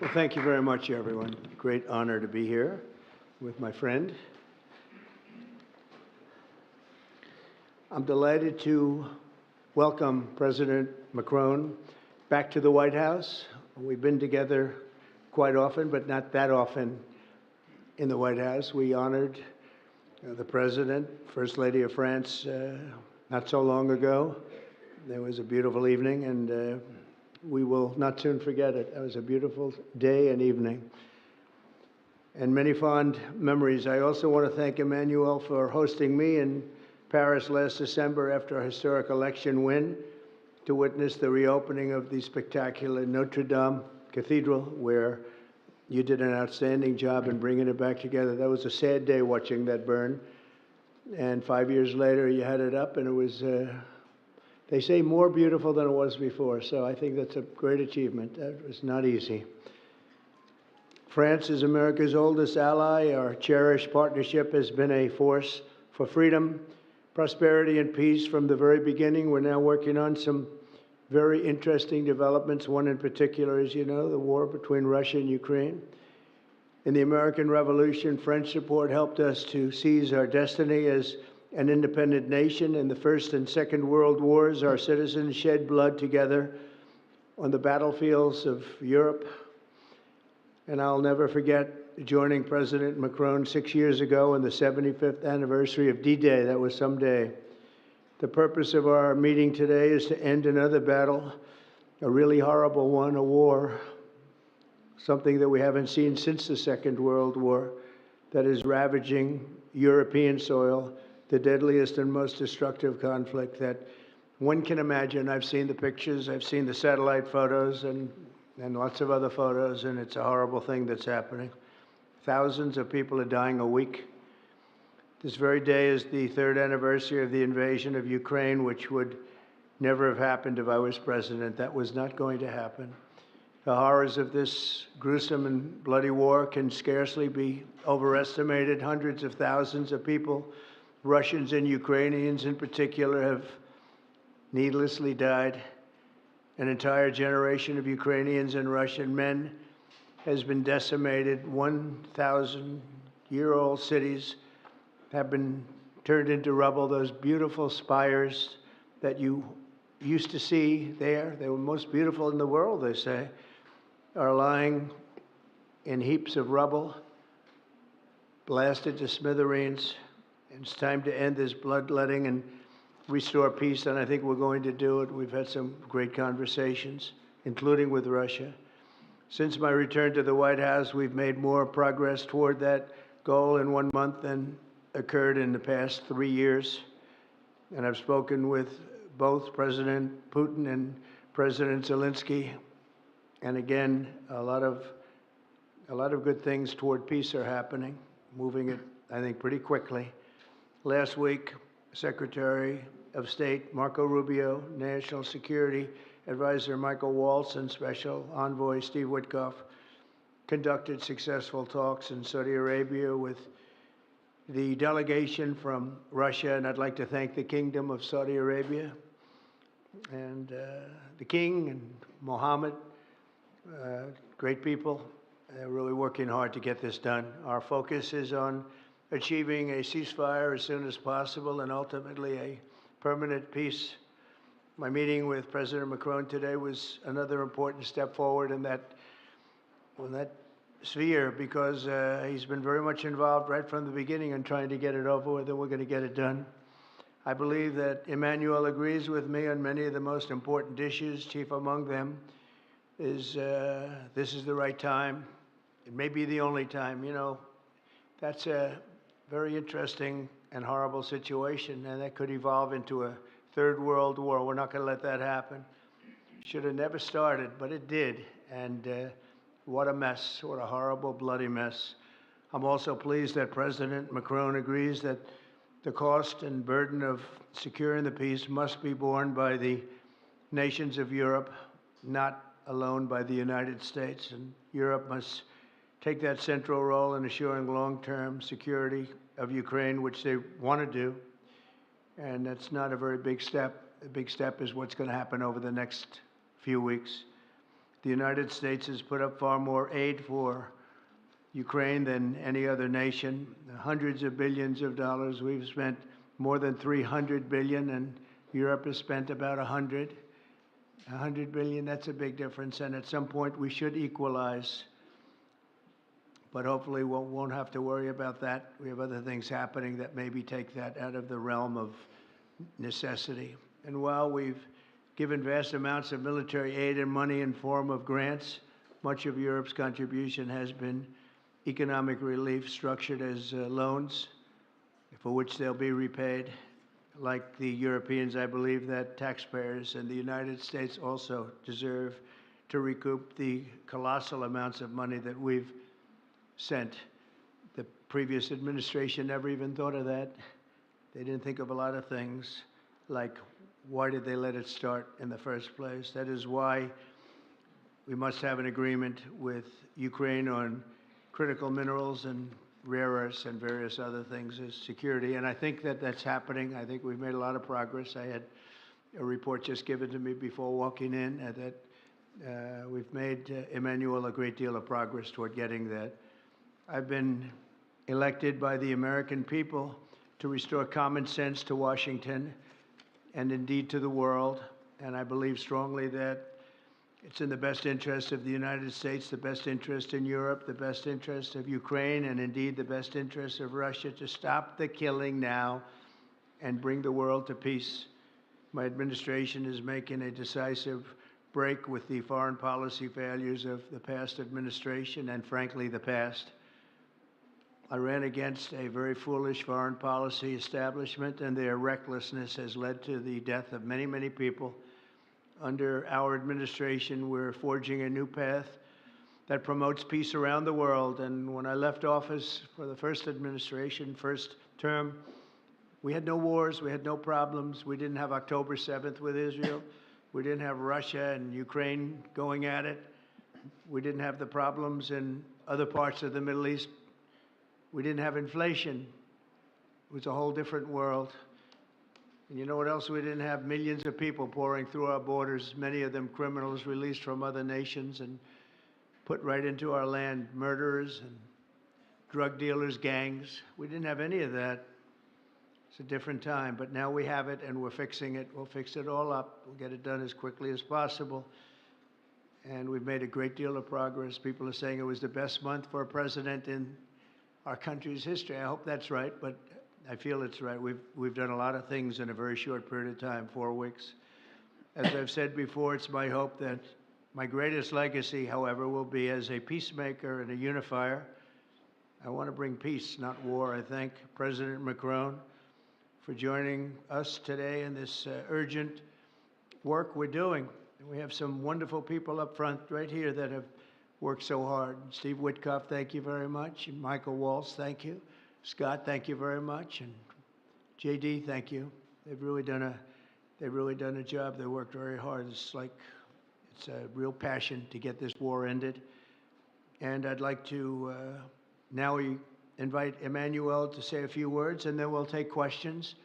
Well, thank you very much, everyone. Great honor to be here with my friend. I'm delighted to welcome President Macron back to the White House. We've been together quite often, but not that often in the White House. We honored the President, First Lady of France, not so long ago. There was a beautiful evening, and we will not soon forget it. It was a beautiful day and evening, and many fond memories. I also want to thank Emmanuel for hosting me in Paris last December after a historic election win to witness the reopening of the spectacular Notre Dame Cathedral, where you did an outstanding job in bringing it back together. That was a sad day watching that burn, and 5 years later you had it up, and it was they say more beautiful than it was before, so I think that's a great achievement. That was not easy. France is America's oldest ally. Our cherished partnership has been a force for freedom, prosperity, and peace from the very beginning. We're now working on some very interesting developments. One in particular, as you know, the war between Russia and Ukraine. In the American Revolution, French support helped us to seize our destiny as an independent nation. In the First and Second World Wars, our citizens shed blood together on the battlefields of Europe. And I'll never forget joining President Macron 6 years ago on the 75th anniversary of D-Day. That was some day. The purpose of our meeting today is to end another battle, a really horrible one, a war, something that we haven't seen since the Second World War, that is ravaging European soil, the deadliest and most destructive conflict that one can imagine. I've seen the pictures, I've seen the satellite photos and lots of other photos, and it's a horrible thing that's happening. Thousands of people are dying a week. This very day is the third anniversary of the invasion of Ukraine, which would never have happened if I was president. That was not going to happen. The horrors of this gruesome and bloody war can scarcely be overestimated. Hundreds of thousands of people, Russians and Ukrainians in particular, have needlessly died. An entire generation of Ukrainians and Russian men has been decimated. 1,000-year-old cities have been turned into rubble. Those beautiful spires that you used to see there, they were most beautiful in the world, they say, are lying in heaps of rubble, blasted to smithereens. It's time to end this bloodletting and restore peace, and I think we're going to do it. We've had some great conversations, including with Russia. Since my return to the White House, we've made more progress toward that goal in 1 month than occurred in the past 3 years. And I've spoken with both President Putin and President Zelensky. And again, a lot of good things toward peace are happening, moving it, I think, pretty quickly. Last week, Secretary of State Marco Rubio, National Security Advisor Michael Waltz, and Special Envoy Steve Witkoff conducted successful talks in Saudi Arabia with the delegation from Russia, and I'd like to thank the Kingdom of Saudi Arabia and the King and Mohammed, great people. They're really working hard to get this done. Our focus is on achieving a ceasefire as soon as possible and ultimately a permanent peace. My meeting with President Macron today was another important step forward in that sphere, because he's been very much involved right from the beginning in trying to get it over with, and we're going to get it done. I believe that Emmanuel agrees with me on many of the most important issues. Chief among them is this is the right time. It may be the only time. You know, that's a very interesting and horrible situation, and that could evolve into a third world war. We're not going to let that happen. Should have never started, but it did, and what a mess, what a horrible, bloody mess. I'm also pleased that President Macron agrees that the cost and burden of securing the peace must be borne by the nations of Europe, not alone by the United States, and Europe must take that central role in assuring long-term security of Ukraine, which they want to do. And that's not a very big step. The big step is what's going to happen over the next few weeks. The United States has put up far more aid for Ukraine than any other nation. Hundreds of billions of dollars. We've spent more than 300 billion, and Europe has spent about 100. 100 billion, that's a big difference, and at some point we should equalize. But hopefully we won't have to worry about that. We have other things happening that maybe take that out of the realm of necessity. And while we've given vast amounts of military aid and money in form of grants, much of Europe's contribution has been economic relief structured as loans for which they'll be repaid. Like the Europeans, I believe that taxpayers in the United States also deserve to recoup the colossal amounts of money that we've sent. The previous administration never even thought of that. They didn't think of a lot of things, like why did they let it start in the first place? That is why we must have an agreement with Ukraine on critical minerals and rare earths and various other things as security. And I think that that's happening. I think we've made a lot of progress. I had a report just given to me before walking in that we've made, Emmanuel, a great deal of progress toward getting that. I've been elected by the American people to restore common sense to Washington and indeed to the world. And I believe strongly that it's in the best interest of the United States, the best interest in Europe, the best interest of Ukraine, and indeed the best interest of Russia to stop the killing now and bring the world to peace. My administration is making a decisive break with the foreign policy failures of the past administration and, frankly, the past. I ran against a very foolish foreign policy establishment, and their recklessness has led to the death of many, many people. Under our administration, we're forging a new path that promotes peace around the world. And when I left office for the first administration, first term, we had no wars, we had no problems. We didn't have October 7th with Israel. We didn't have Russia and Ukraine going at it. We didn't have the problems in other parts of the Middle East. We didn't have inflation. It was a whole different world. And you know what else we didn't have? Millions of people pouring through our borders, many of them criminals released from other nations and put right into our land, murderers and drug dealers, gangs. We didn't have any of that. It's a different time, but now we have it and we're fixing it. We'll fix it all up. We'll get it done as quickly as possible. And we've made a great deal of progress. People are saying it was the best month for a president in our country's history. I hope that's right, but I feel it's right. We've done a lot of things in a very short period of time, 4 weeks. As I've said before, it's my hope that my greatest legacy, however, will be as a peacemaker and a unifier. I want to bring peace, not war. I thank President Macron for joining us today in this urgent work we're doing. And we have some wonderful people up front right here that have worked so hard. Steve Witkoff, thank you very much. And Michael Waltz, thank you. Scott, thank you very much. And JD, thank you. They've really done a job. They worked very hard. It's a real passion to get this war ended. And I'd like to now invite Emmanuel to say a few words, and then we'll take questions.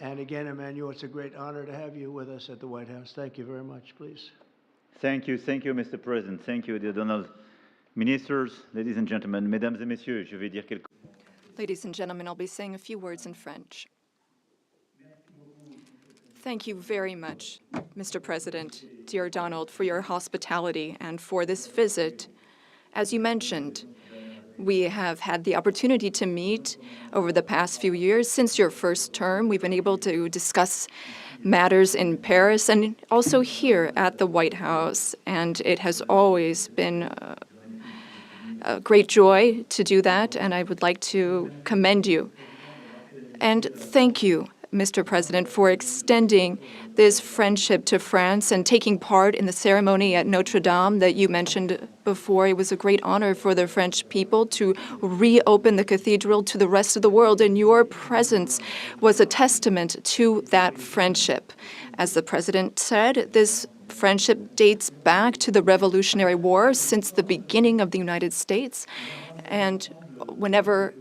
And again, Emmanuel, it's a great honor to have you with us at the White House. Thank you very much, please. Thank you, Mr. President. Thank you, dear Donald. Ministers, ladies and gentlemen, mesdames et messieurs, je vais dire quelques... Ladies and gentlemen, I'll be saying a few words in French. Thank you very much, Mr. President, dear Donald, for your hospitality and for this visit. As you mentioned, we have had the opportunity to meet over the past few years. Since your first term, we've been able to discuss matters in Paris and also here at the White House, and it has always been a great joy to do that, and I would like to commend you. And thank you, Mr. President, for extending this friendship to France and taking part in the ceremony at Notre Dame that you mentioned before. It was a great honor for the French people to reopen the cathedral to the rest of the world, and your presence was a testament to that friendship. As the President said, this friendship dates back to the Revolutionary War, since the beginning of the United States. And whenever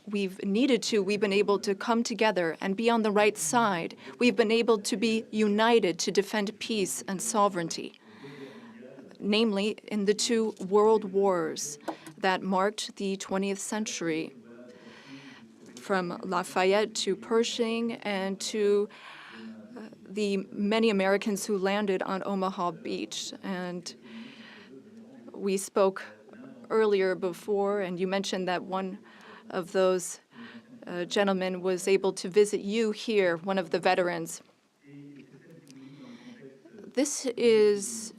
we've needed to, we've been able to come together and be on the right side. We've been able to be united to defend peace and sovereignty. namely in the two world wars that marked the 20th century, from Lafayette to Pershing and to the many Americans who landed on Omaha Beach. And we spoke earlier before, and you mentioned that one of those gentlemen was able to visit you here, one of the veterans. This is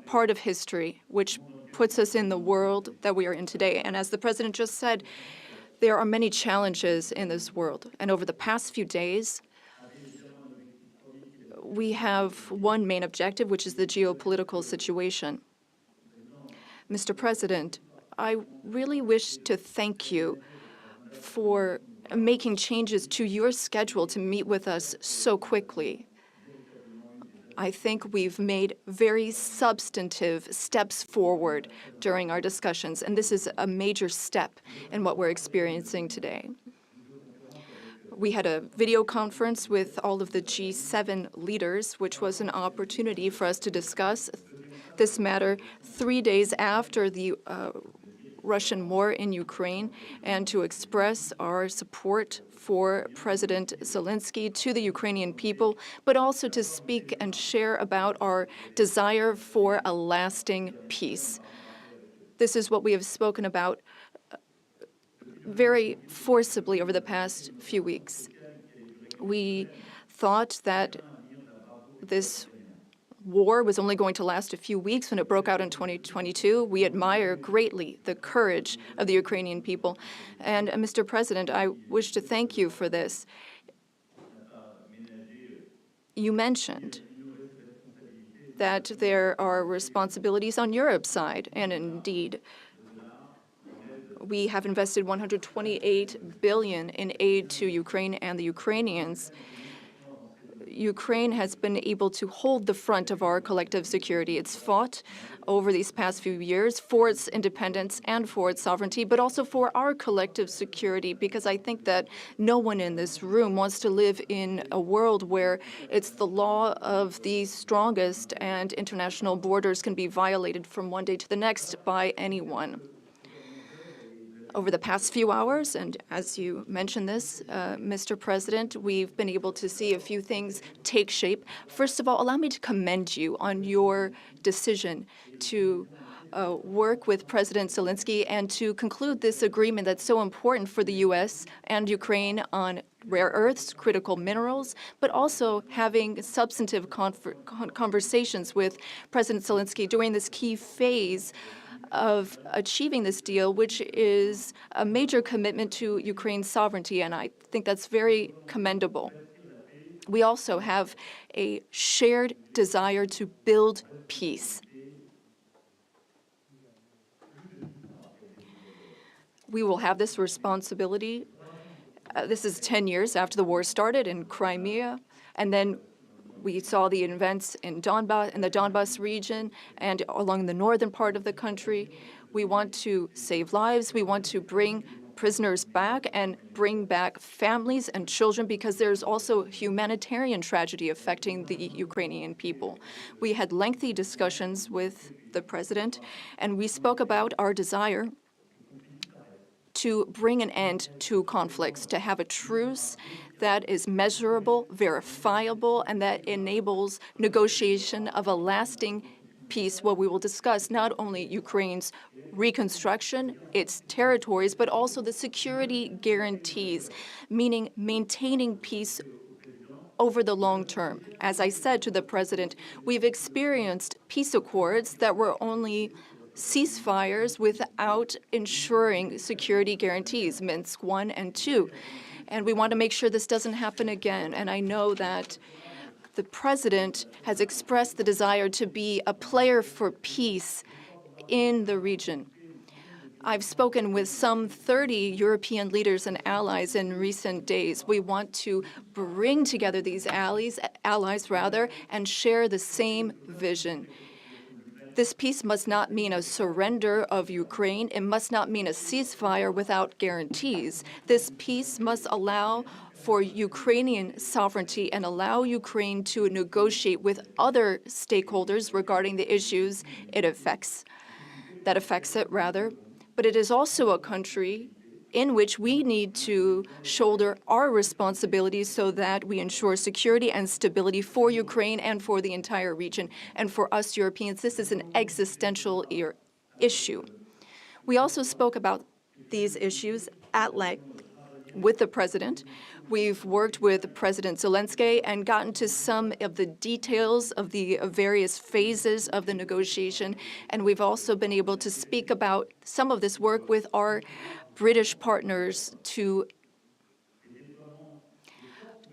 part of history which puts us in the world that we are in today. And as the President just said, there are many challenges in this world. And over the past few days, we have one main objective, which is the geopolitical situation. Mr. President, I really wish to thank you for making changes to your schedule to meet with us so quickly. I think we've made very substantive steps forward during our discussions, and this is a major step in what we're experiencing today. We had a video conference with all of the G7 leaders, which was an opportunity for us to discuss this matter 3 days after the Russian war in Ukraine and to express our support for President Zelensky to the Ukrainian people, but also to speak and share about our desire for a lasting peace. This is what we have spoken about very forcibly over the past few weeks. We thought that this war was only going to last a few weeks when it broke out in 2022. We admire greatly the courage of the Ukrainian people. And Mr. President, I wish to thank you for this. You mentioned that there are responsibilities on Europe's side, and indeed, we have invested $128 billion in aid to Ukraine and the Ukrainians. Ukraine has been able to hold the front of our collective security. It's fought over these past few years for its independence and for its sovereignty, but also for our collective security, because I think that no one in this room wants to live in a world where it's the law of the strongest and international borders can be violated from one day to the next by anyone. Over the past few hours, and as you mentioned this, Mr. President, we've been able to see a few things take shape. First of all, allow me to commend you on your decision to work with President Zelensky and to conclude this agreement that's so important for the U.S. and Ukraine on rare earths, critical minerals, but also having substantive conversations with President Zelensky during this key phase of achieving this deal, which is a major commitment to Ukraine's sovereignty, and I think that's very commendable. We also have a shared desire to build peace. We will have this responsibility. This is 10 years after the war started in Crimea, and then we saw the events in the Donbas region and along the northern part of the country. We want to save lives. We want to bring prisoners back and bring back families and children, because there's also humanitarian tragedy affecting the Ukrainian people. We had lengthy discussions with the president, and we spoke about our desire to bring an end to conflicts, to have a truce that is measurable, verifiable, and that enables negotiation of a lasting peace, where we will discuss not only Ukraine's reconstruction, its territories, but also the security guarantees, meaning maintaining peace over the long term. As I said to the president, we've experienced peace accords that were only ceasefires without ensuring security guarantees, Minsk I and II. And we want to make sure this doesn't happen again. And I know that the president has expressed the desire to be a player for peace in the region. I've spoken with some 30 European leaders and allies in recent days. We want to bring together these allies, and share the same vision. This peace must not mean a surrender of Ukraine. It must not mean a ceasefire without guarantees. This peace must allow for Ukrainian sovereignty and allow Ukraine to negotiate with other stakeholders regarding the issues that affects it. But it is also a country in which we need to shoulder our responsibilities so that we ensure security and stability for Ukraine and for the entire region. And for us Europeans, this is an existential issue. We also spoke about these issues at length with the President. We've worked with President Zelensky and gotten to some of the details of the various phases of the negotiation. And we've also been able to speak about some of this work with our British partners to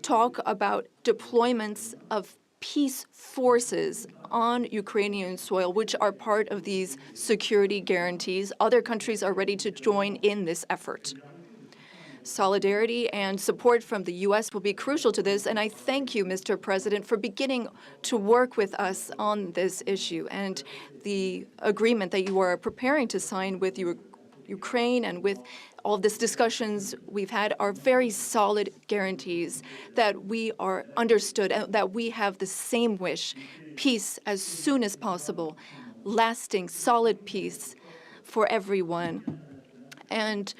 talk about deployments of peace forces on Ukrainian soil, which are part of these security guarantees. Other countries are ready to join in this effort. Solidarity and support from the U.S. will be crucial to this, and I thank you, Mr. President, for beginning to work with us on this issue and the agreement that you are preparing to sign with Ukraine and with all of these discussions we've had are very solid guarantees that we are understood and that we have the same wish, peace as soon as possible, lasting, solid peace for everyone, and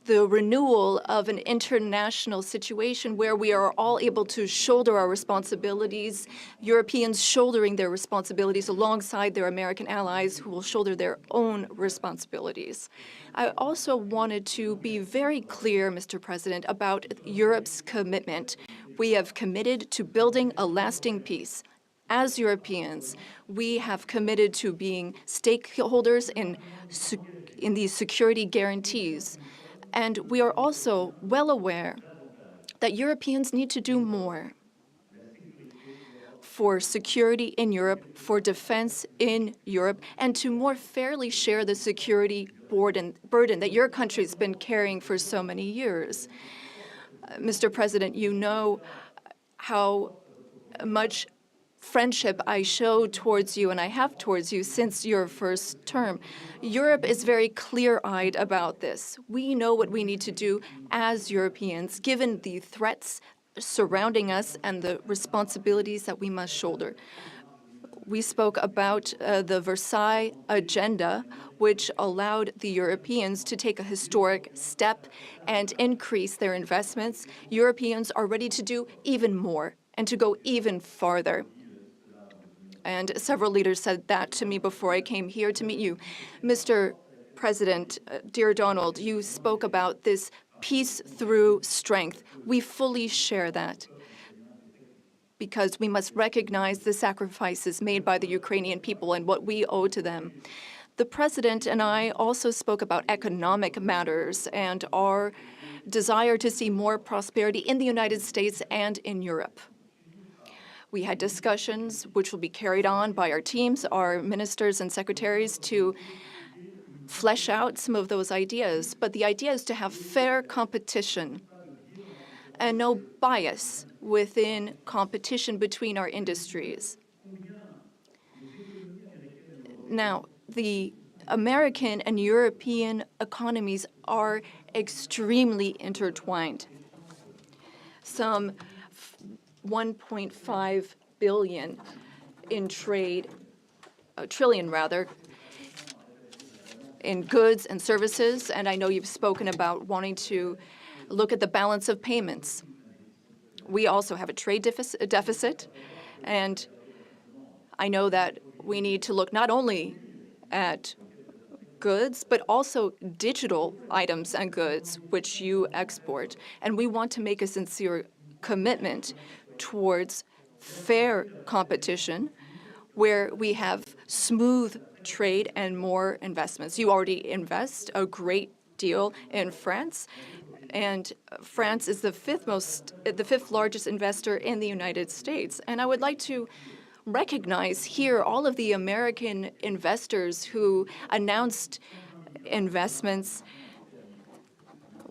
the renewal of an international situation where we are all able to shoulder our responsibilities, Europeans shouldering their responsibilities alongside their American allies who will shoulder their own responsibilities. I also wanted to be very clear, Mr. President, about Europe's commitment. We have committed to building a lasting peace. As Europeans, we have committed to being stakeholders in these security guarantees. And we are also well aware that Europeans need to do more for security in Europe, for defense in Europe, and to more fairly share the security burden that your country's been carrying for so many years. Mr. President, you know how much friendship I show towards you and I have towards you since your first term. Europe is very clear-eyed about this. We know what we need to do as Europeans, given the threats surrounding us and the responsibilities that we must shoulder. We spoke about the Versailles Agenda, which allowed the Europeans to take a historic step and increase their investments. Europeans are ready to do even more and to go even farther. And several leaders said that to me before I came here to meet you. Mr. President, dear Donald, you spoke about this peace through strength. We fully share that because we must recognize the sacrifices made by the Ukrainian people and what we owe to them. The President and I also spoke about economic matters and our desire to see more prosperity in the United States and in Europe. We had discussions which will be carried on by our teams, our ministers and secretaries, to flesh out some of those ideas. But the idea is to have fair competition and no bias within competition between our industries. Now, the American and European economies are extremely intertwined. Some 1.5 billion in trade, trillion rather, in goods and services, and I know you've spoken about wanting to look at the balance of payments. We also have a trade deficit, and I know that we need to look not only at goods, but also digital items and goods which you export. And we want to make a sincere commitment towards fair competition where we have smooth trade and more investments. You already invest a great deal in France, and France is the fifth largest investor in the United States. And I would like to recognize here all of the American investors who announced investments,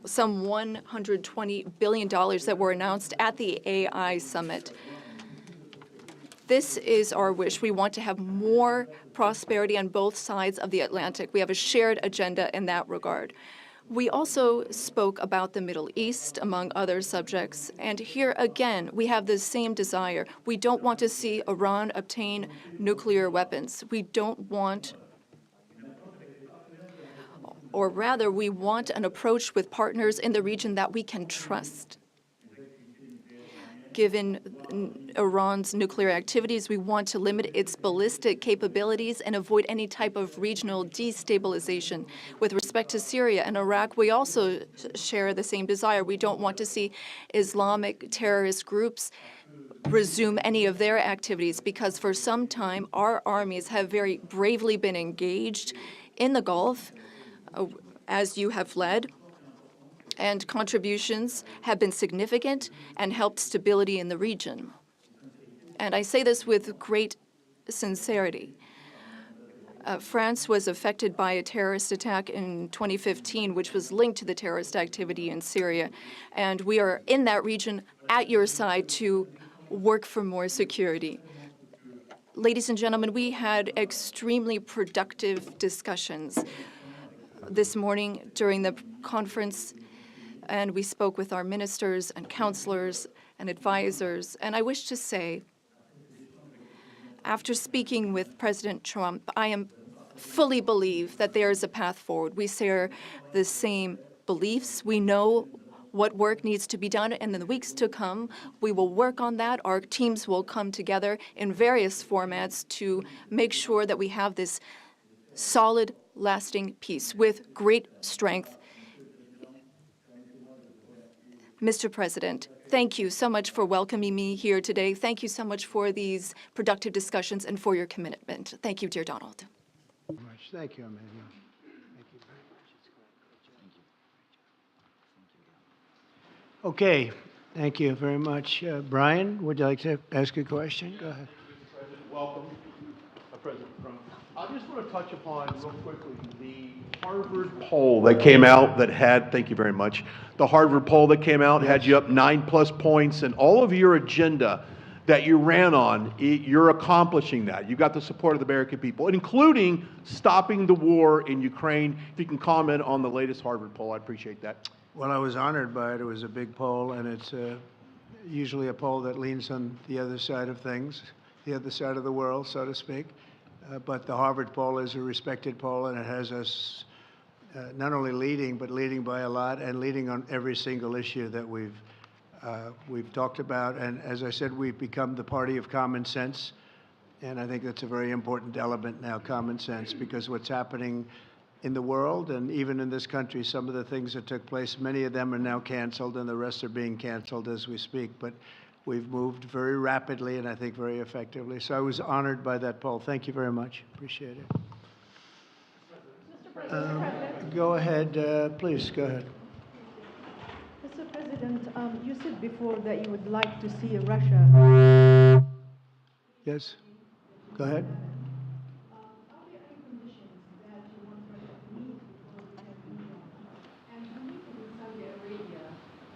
some $120 billion that were announced at the AI summit. This is our wish. We want to have more prosperity on both sides of the Atlantic. We have a shared agenda in that regard. We also spoke about the Middle East, among other subjects, and here again, we have the same desire. We don't want to see Iran obtain nuclear weapons. We don't want, or rather, we want an approach with partners in the region that we can trust. Given Iran's nuclear activities, we want to limit its ballistic capabilities and avoid any type of regional destabilization. With respect to Syria and Iraq, we also share the same desire. We don't want to see Islamic terrorist groups resume any of their activities, because for some time our armies have very bravely been engaged in the Gulf, as you have led, and contributions have been significant and helped stability in the region. And I say this with great sincerity. France was affected by a terrorist attack in 2015, which was linked to the terrorist activity in Syria. And we are in that region at your side to work for more security. Ladies and gentlemen, we had extremely productive discussions this morning during the conference, and we spoke with our ministers and counselors and advisors. And I wish to say, after speaking with President Trump, I fully believe that there is a path forward. We share the same beliefs. We know what work needs to be done, and in the weeks to come, we will work on that. Our teams will come together in various formats to make sure that we have this solid, lasting peace with great strength. Mr. President, thank you so much for welcoming me here today. Thank you so much for these productive discussions and for your commitment. Thank you, dear Donald. Thank you, Emmanuel. Thank you very much. Okay, thank you very much. Brian, would you like to ask a question? Go ahead. Mr. President, welcome, President Trump. I just want to touch upon real quickly the Harvard poll that came out that had, thank you very much, the Harvard poll that came out had you up 9+ points, and all of your agenda that you ran on, you're accomplishing that. You got the support of the American people, including stopping the war in Ukraine. If you can comment on the latest Harvard poll, I'd appreciate that. Well, I was honored by it. It was a big poll, and it's usually a poll that leans on the other side of things, the other side of the world, so to speak. But the Harvard poll is a respected poll, and it has us not only leading, but leading by a lot, and leading on every single issue that we've talked about. And as I said, we've become the party of common sense, and I think that's a very important element now, common sense, because what's happening in the world and even in this country, some of the things that took place, many of them are now canceled, and the rest are being canceled as we speak. But we've moved very rapidly and I think very effectively. So I was honored by that poll. Thank you very much. Appreciate it. Go ahead, please, go ahead. Mr. President, you said before that you would like to see Russia. Yes, go ahead.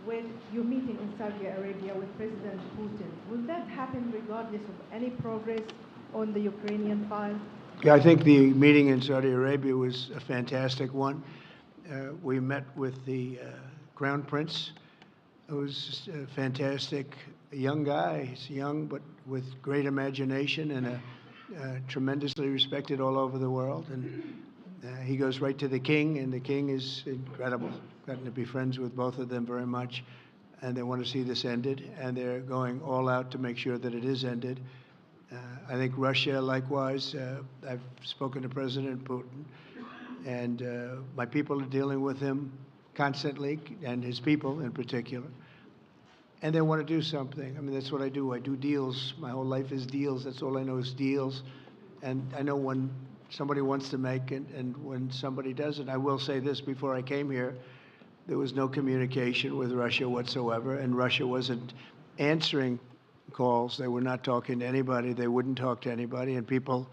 When you're meeting in Saudi Arabia with President Putin, will that happen regardless of any progress on the Ukrainian file? Yeah, I think the meeting in Saudi Arabia was a fantastic one. We met with the Crown Prince, who's a fantastic young guy. He's young, but with great imagination and tremendously respected all over the world. And he goes right to the king, and the king is incredible. Gotten to be friends with both of them very much, and they want to see this ended, and they're going all out to make sure that it is ended. I think Russia, likewise, I've spoken to President Putin, and my people are dealing with him constantly, and his people in particular. And they want to do something. I mean, that's what I do. I do deals. My whole life is deals. That's all I know is deals. And I know when somebody wants to make it and when somebody doesn't. I will say this, before I came here, there was no communication with Russia whatsoever, and Russia wasn't answering calls. They were not talking to anybody. They wouldn't talk to anybody, and people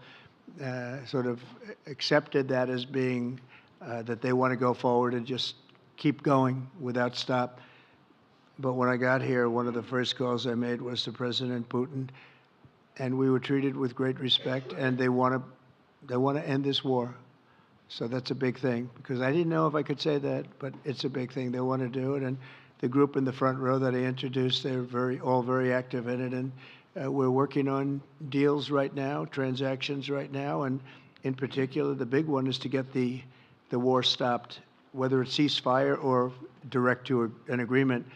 sort of accepted that as being that they want to go forward and just keep going without stop. But when I got here, one of the first calls I made was to President Putin, and we were treated with great respect, and they want to end this war. So that's a big thing, because I didn't know if I could say that, but it's a big thing. They want to do it, and the group in the front row that I introduced, they're all very active in it, and we're working on deals right now, transactions right now, and in particular, the big one is to get the war stopped, whether it's ceasefire or direct to an agreement.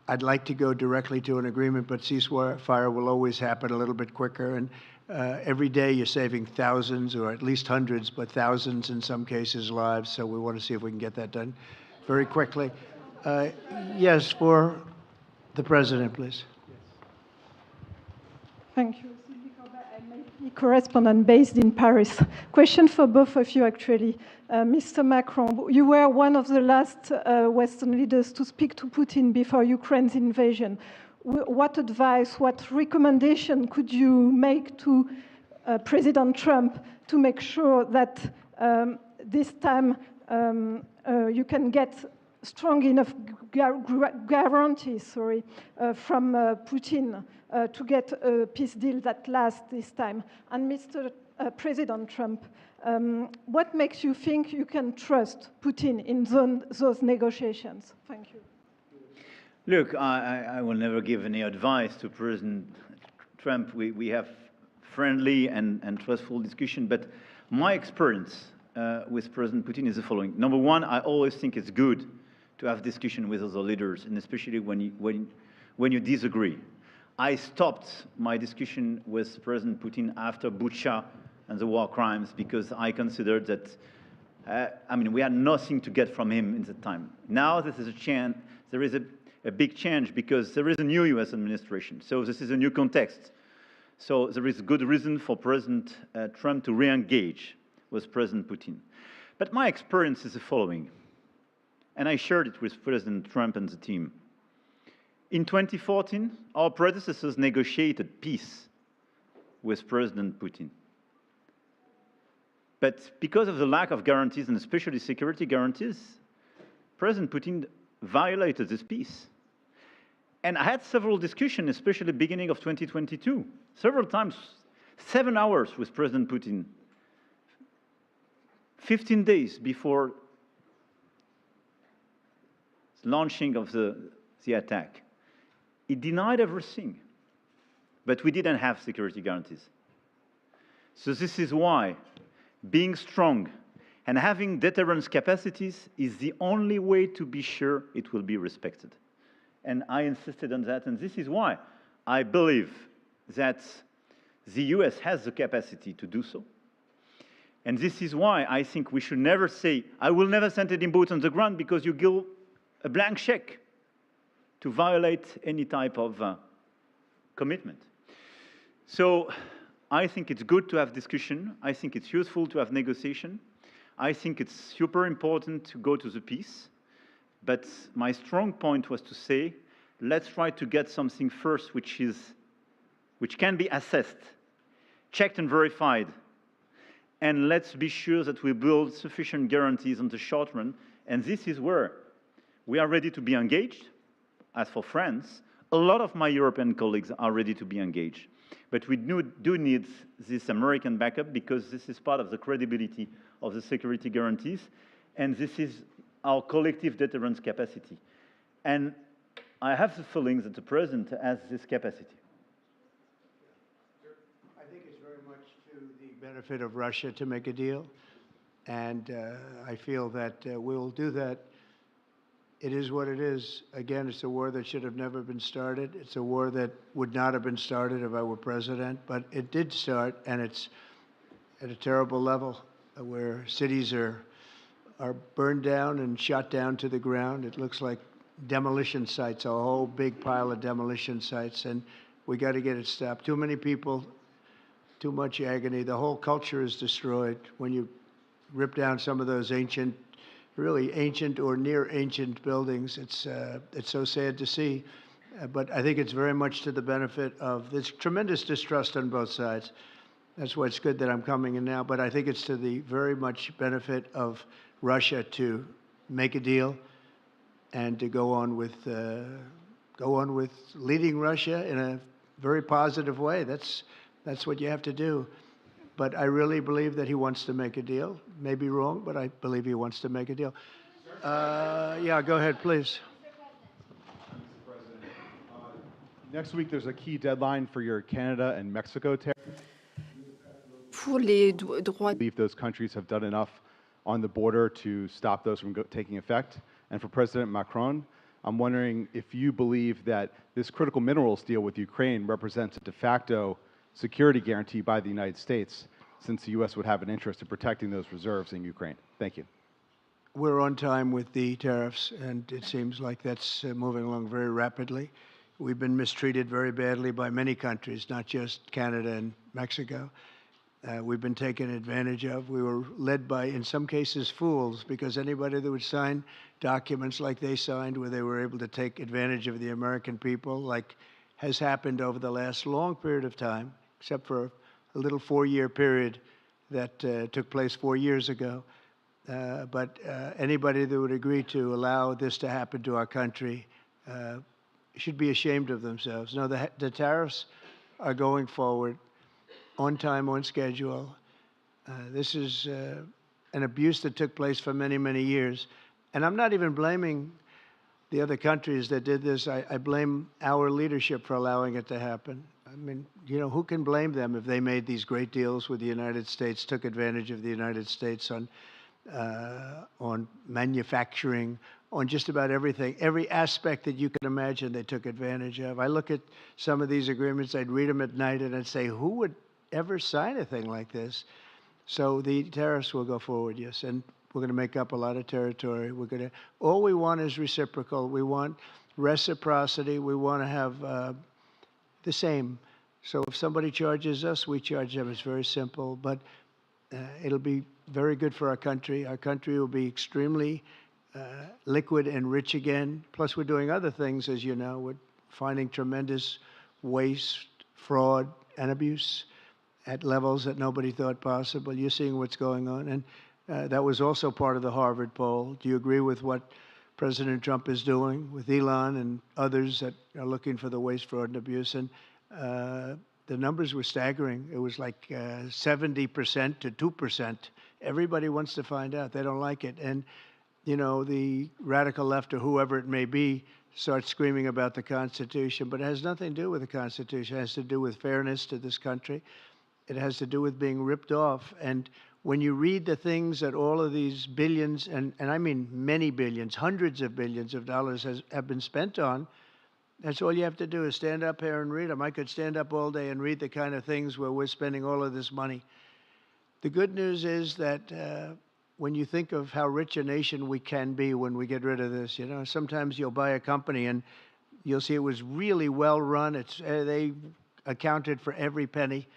I'd like to go directly to an agreement, but ceasefire will always happen a little bit quicker. And every day you're saving thousands, or at least hundreds, but thousands in some cases, lives. So we want to see if we can get that done very quickly. Yes, for the president, please. Thank you. I'm a correspondent based in Paris. Question for both of you, actually. Mr. Macron, you were one of the last Western leaders to speak to Putin before Ukraine's invasion. What advice, what recommendation could you make to President Trump to make sure that this time you can get strong enough guarantees from Putin to get a peace deal that lasts this time? And Mr. President Trump, what makes you think you can trust Putin in those negotiations? Thank you. Look, I will never give any advice to President Trump. We have friendly and trustful discussion, but my experience with President Putin is the following. Number one, I always think it's good to have discussion with other leaders, and especially when you disagree. I stopped my discussion with President Putin after Bucha and the war crimes, because I considered that, we had nothing to get from him in that time. Now this is a chance, there is a big change, because there is a new U.S. administration. So this is a new context. So there is good reason for President Trump to re-engage with President Putin. But my experience is the following, and I shared it with President Trump and the team. In 2014, our predecessors negotiated peace with President Putin. But because of the lack of guarantees, and especially security guarantees, President Putin violated this peace. And I had several discussions, especially at the beginning of 2022, several times, 7 hours with President Putin, 15 days before the launching of the attack. He denied everything, but we didn't have security guarantees. So this is why being strong and having deterrence capacities is the only way to be sure it will be respected. And I insisted on that, and this is why I believe that the US has the capacity to do so. And this is why I think we should never say, I will never send any boots on the ground, because you give a blank check to violate any type of commitment. So I think it's good to have discussion. I think it's useful to have negotiation. I think it's super important to go to the peace. But my strong point was to say, let's try to get something first which can be assessed, checked and verified. And let's be sure that we build sufficient guarantees on the short run. And this is where we are ready to be engaged. As for France, a lot of my European colleagues are ready to be engaged. But we do need this American backup, because this is part of the credibility of the security guarantees, and this is our collective deterrence capacity. And I have the feeling that the President has this capacity. I think it's very much to the benefit of Russia to make a deal, and I feel that we'll do that. It is what it is. Again, it's a war that should have never been started. It's a war that would not have been started if I were president, but it did start, and it's at a terrible level where cities are burned down and shot down to the ground. It looks like demolition sites, a whole big pile of demolition sites, and we got to get it stopped. Too many people, too much agony. The whole culture is destroyed when you rip down some of those really ancient or near ancient buildings. It's so sad to see, but I think it's very much to the benefit of this tremendous distrust on both sides. That's why it's good that I'm coming in now, but I think it's to the very much benefit of Russia to make a deal and to go on with leading Russia in a very positive way. That's what you have to do. But I really believe that he wants to make a deal. Maybe wrong, but I believe he wants to make a deal. Yeah, go ahead, please. Next week, there's a key deadline for your Canada and Mexico tariffs. Pour les droits. I believe those countries have done enough on the border to stop those from taking effect. And for President Macron, I'm wondering if you believe that this critical minerals deal with Ukraine represents a de facto security guarantee by the United States, since the U.S. would have an interest in protecting those reserves in Ukraine. Thank you. We're on time with the tariffs, and it seems like that's moving along very rapidly. We've been mistreated very badly by many countries, not just Canada and Mexico. We've been taken advantage of. We were led by, in some cases, fools, because anybody that would sign documents like they signed, where they were able to take advantage of the American people, like has happened over the last long period of time, except for a little 4-year period that took place 4 years ago. But anybody that would agree to allow this to happen to our country should be ashamed of themselves. No, the tariffs are going forward on time, on schedule. This is an abuse that took place for many, many years. And I'm not even blaming the other countries that did this. I blame our leadership for allowing it to happen. I mean, you know, who can blame them if they made these great deals with the United States, took advantage of the United States on manufacturing, on just about everything. Every aspect that you can imagine, they took advantage of. I look at some of these agreements, I'd read them at night, and I'd say, who would ever sign a thing like this? So the tariffs will go forward, yes, and we're going to make up a lot of territory. All we want is reciprocal. We want reciprocity. We want to have the same. So if somebody charges us, we charge them. It's very simple, but it'll be very good for our country. Our country will be extremely liquid and rich again. Plus, we're doing other things, as you know. We're finding tremendous waste, fraud, and abuse at levels that nobody thought possible. You're seeing what's going on. And that was also part of the Harvard poll. Do you agree with what President Trump is doing with Elon and others that are looking for the waste, fraud, and abuse? And the numbers were staggering. It was like 70% to 2%. Everybody wants to find out. They don't like it. And, you know, the radical left or whoever it may be starts screaming about the Constitution, but it has nothing to do with the Constitution. It has to do with fairness to this country. It has to do with being ripped off. And when you read the things that all of these billions, and I mean many billions, hundreds of billions of dollars have been spent on, that's all you have to do is stand up here and read them. I could stand up all day and read the kind of things where we're spending all of this money. The good news is that when you think of how rich a nation we can be when we get rid of this, you know, sometimes you'll buy a company and you'll see it was really well run. They accounted for every penny.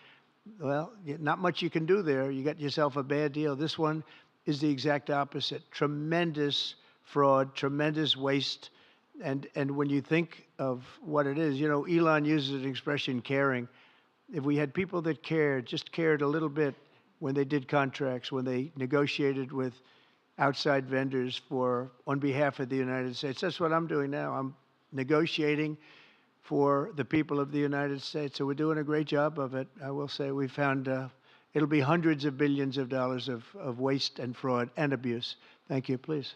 Well, not much you can do there. You got yourself a bad deal. This one is the exact opposite. Tremendous fraud, tremendous waste. And when you think of what it is, you know, Elon uses an expression, caring. If we had people that cared, just cared a little bit when they did contracts, when they negotiated with outside vendors on behalf of the United States. That's what I'm doing now. I'm negotiating for the people of the United States. So we're doing a great job of it. I will say we found it'll be hundreds of billions of dollars of waste and fraud and abuse. Thank you. Please.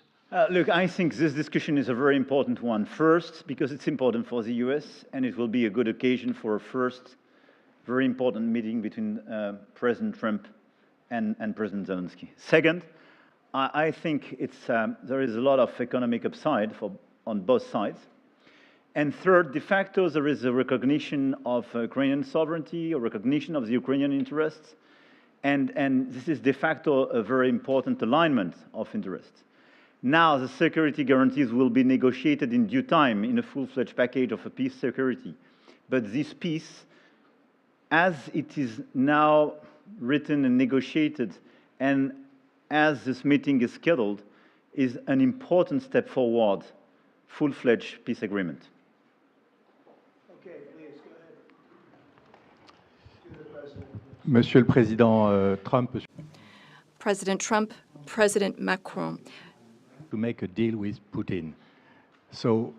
Look, I think this discussion is a very important one. First, because it's important for the US, and it will be a good occasion for a first very important meeting between President Trump and President Zelensky. Second, I think there is a lot of economic upside on both sides. And third, de facto, there is a recognition of Ukrainian sovereignty, a recognition of the Ukrainian interests, and this is de facto a very important alignment of interests. Now, the security guarantees will be negotiated in due time in a full-fledged package of a peace security. But this peace, as it is now written and negotiated, and as this meeting is scheduled, is an important step forward, full-fledged peace agreement. Okay, please, go ahead. To the President. Monsieur le Président Trump. President Trump, President Macron. To make a deal with Putin. So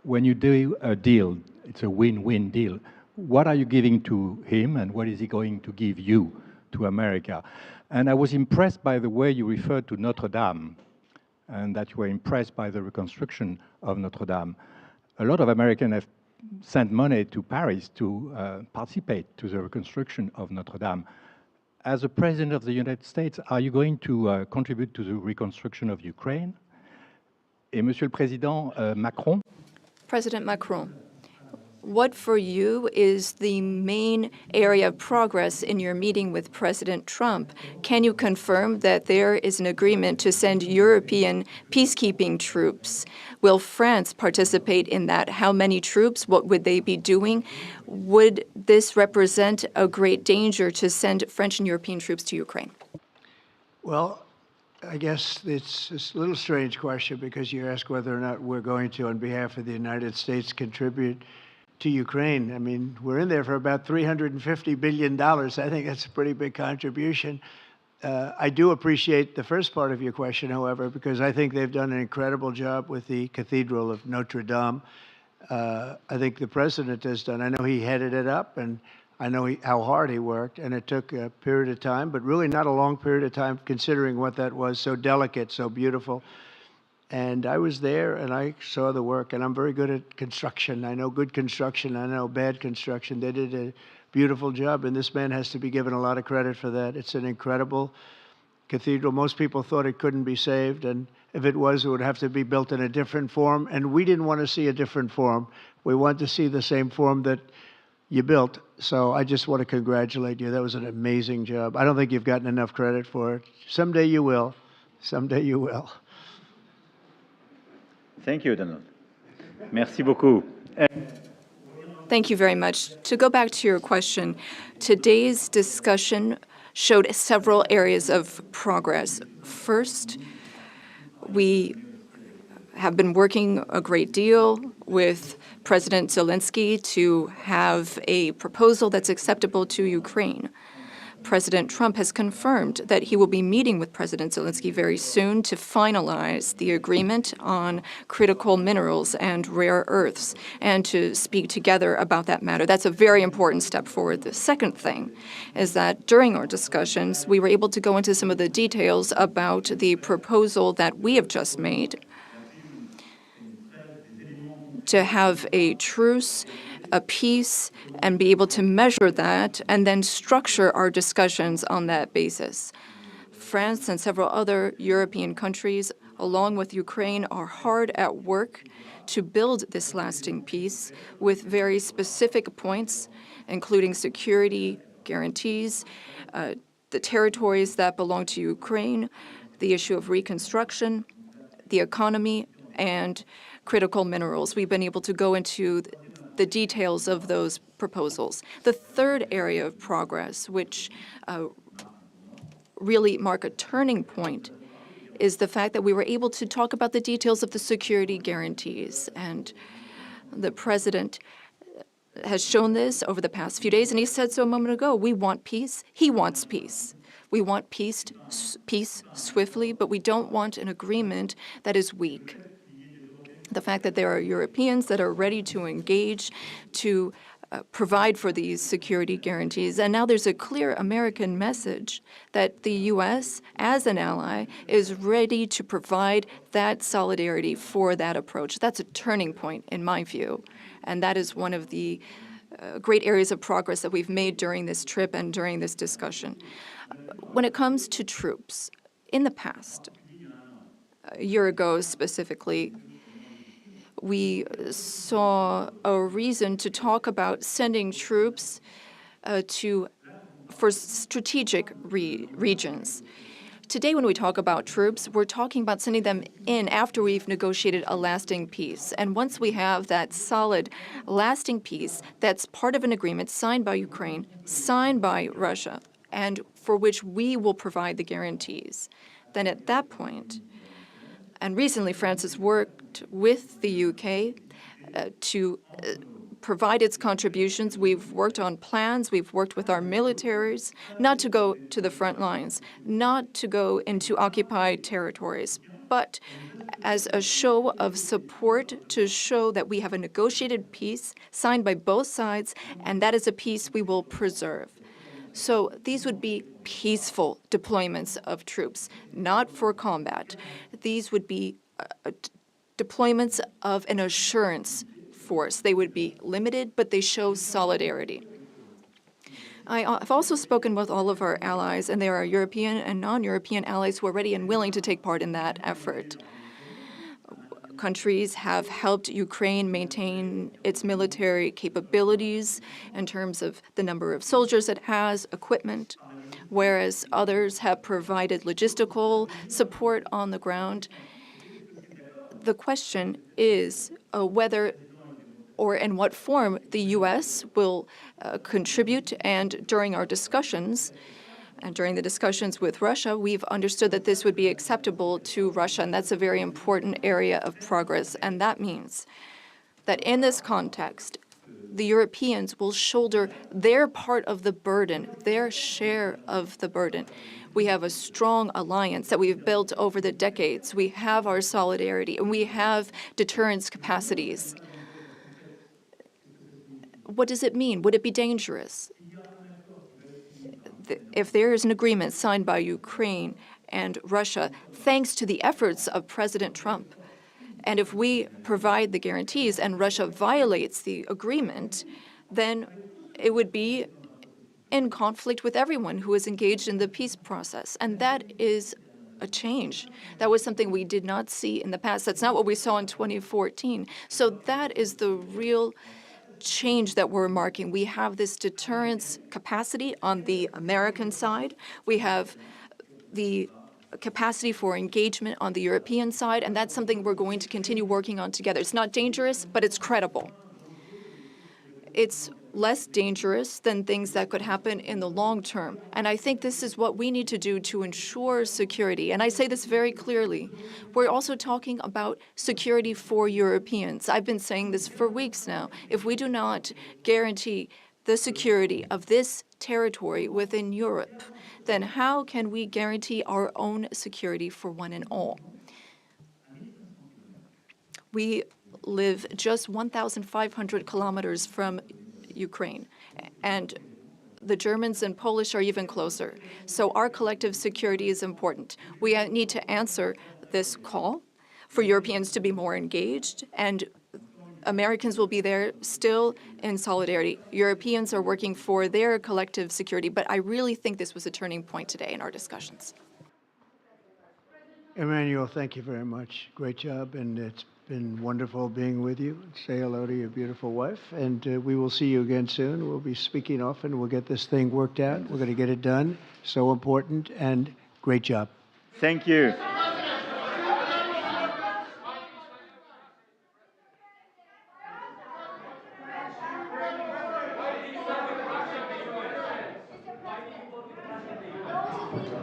when you do a deal, it's a win-win deal. what are you giving to him and what is he going to give you to America? And I was impressed by the way you referred to Notre Dame and that you were impressed by the reconstruction of Notre Dame. A lot of Americans have sent money to Paris to participate to the reconstruction of Notre Dame. As a President of the United States, are you going to contribute to the reconstruction of Ukraine? Et Monsieur le Président Macron? President Macron, what for you is the main area of progress in your meeting with President Trump? Can you confirm that there is an agreement to send European peacekeeping troops? Will France participate in that? How many troops? What would they be doing? Would this represent a great danger to send French and European troops to Ukraine? Well, I guess it's a little strange question because you ask whether or not we're going to, on behalf of the United States, contribute to Ukraine. I mean, we're in there for about $350 billion. I think that's a pretty big contribution. I do appreciate the first part of your question, however, because I think they've done an incredible job with the Cathedral of Notre Dame. I think the president has done. I know he headed it up, and I know how hard he worked, and it took a period of time, but really not a long period of time considering what that was, so delicate, so beautiful. And I was there, and I saw the work, and I'm very good at construction. I know good construction. I know bad construction. They did a beautiful job, and this man has to be given a lot of credit for that. It's an incredible cathedral. Most people thought it couldn't be saved, and if it was, it would have to be built in a different form, and we didn't want to see a different form. We wanted to see the same form that you built. So I just want to congratulate you. That was an amazing job. I don't think you've gotten enough credit for it. Someday you will. Someday you will. Thank you, Donald. Merci beaucoup. Thank you very much. To go back to your question, today's discussion showed several areas of progress. First, we have been working a great deal with President Zelensky to have a proposal that's acceptable to Ukraine. President Trump has confirmed that he will be meeting with President Zelensky very soon to finalize the agreement on critical minerals and rare earths and to speak together about that matter. That's a very important step forward. The second thing is that during our discussions, we were able to go into some of the details about the proposal that we have just made to have a truce, a peace, and be able to measure that and then structure our discussions on that basis. France and several other European countries, along with Ukraine, are hard at work to build this lasting peace with very specific points, including security guarantees, the territories that belong to Ukraine, the issue of reconstruction, the economy, and critical minerals. We've been able to go into the details of those proposals. The third area of progress, which really mark a turning point, is the fact that we were able to talk about the details of the security guarantees. And the president has shown this over the past few days, and he said so a moment ago. We want peace. He wants peace. We want peace swiftly, but we don't want an agreement that is weak. The fact that there are Europeans that are ready to engage to provide for these security guarantees. And now there's a clear American message that the U.S., as an ally, is ready to provide that solidarity for that approach. That's a turning point, in my view. And that is one of the great areas of progress that we've made during this trip and during this discussion. When it comes to troops, in the past, a year ago specifically, we saw a reason to talk about sending troops for strategic regions. Today, when we talk about troops, we're talking about sending them in after we've negotiated a lasting peace. And once we have that solid, lasting peace, that's part of an agreement signed by Ukraine, signed by Russia, and for which we will provide the guarantees, then at that point, and recently, France has worked with the UK to provide its contributions. We've worked on plans. We've worked with our militaries not to go to the front lines, not to go into occupied territories, but as a show of support to show that we have a negotiated peace signed by both sides, and that is a peace we will preserve. So these would be peaceful deployments of troops, not for combat. These would be deployments of an assurance force. They would be limited, but they show solidarity. I've also spoken with all of our allies, and there are European and non-European allies who are ready and willing to take part in that effort. Countries have helped Ukraine maintain its military capabilities in terms of the number of soldiers it has, equipment, whereas others have provided logistical support on the ground. The question is whether or in what form the U.S. will contribute, and during our discussions, and during the discussions with Russia, we've understood that this would be acceptable to Russia, and that's a very important area of progress. And that means that in this context, the Europeans will shoulder their part of the burden, their share of the burden. We have a strong alliance that we've built over the decades. We have our solidarity, and we have deterrence capacities. What does it mean? Would it be dangerous? If there is an agreement signed by Ukraine and Russia, thanks to the efforts of President Trump, and if we provide the guarantees and Russia violates the agreement, then it would be in conflict with everyone who is engaged in the peace process. And that is a change. That was something we did not see in the past. That's not what we saw in 2014. So that is the real change that we're marking. We have this deterrence capacity on the American side. We have the capacity for engagement on the European side, and that's something we're going to continue working on together. It's not dangerous, but it's credible. It's less dangerous than things that could happen in the long term. And I think this is what we need to do to ensure security. And I say this very clearly. We're also talking about security for Europeans. I've been saying this for weeks now. If we do not guarantee the security of this territory within Europe, then how can we guarantee our own security for one and all? We live just 1,500 kilometers from Ukraine, and the Germans and Polish are even closer. So our collective security is important. We need to answer this call for Europeans to be more engaged, and Americans will be there still in solidarity. Europeans are working for their collective security, but I really think this was a turning point today in our discussions. Emmanuel, thank you very much. Great job, and it's been wonderful being with you. Say hello to your beautiful wife, and we will see you again soon. We'll be speaking often. We'll get this thing worked out. We're going to get it done. So important, and great job. Thank you. Mr.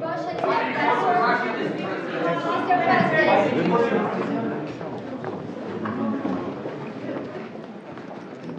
President.